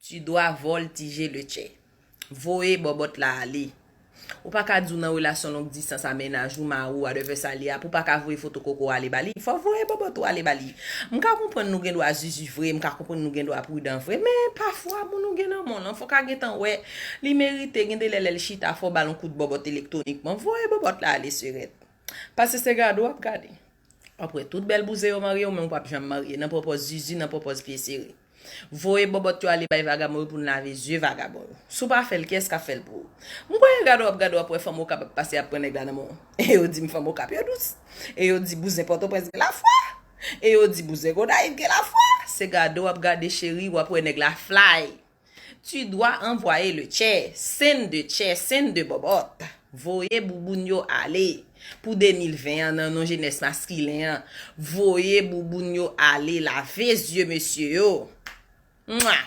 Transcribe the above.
tu dois voltiger le tchè. Voye bobot la aller. Ou pas ka dou nan relation longue distance aménage ou ma ou a de Versailles pour pas ka voye photo koko ale bali. Faut voye bobot ou ale bali. M'ka comprendre nou gen doit juju vrai, m'ka comprendre nou gen doit prudent vrai, mais parfois moun nou gen nan mon, faut ka gen tan ouais, li mérite gen de lel chita faut ballon coup de bobot électroniquement. Voye bobot la aller surette. Parce que c'est gado ap gade. Après toute belle bouse yo marié ou même pas jamais marié, nan propose zizi, nan propose pied serré. Voye bobot yo aller bay vagabond pour laver yeux vagabond. Sou pas fait qu'est-ce qu'a fait pour. M'voye gado après femme capable passer après nèg la nan mon. Et yo dit femme capable yo douce. Et yo dit bouse porte presque la foi. Et yo dit bouse godaïve que la foi. C'est gado ap gade chéri ou après nèg la fly. Tu dois envoyer le tchè, scène de bobot. Voye bouboun yo aller. Pour 2020, nan non jeunesse masculin, voye bouboun yo aller laver yeux monsieur yo. Mouah.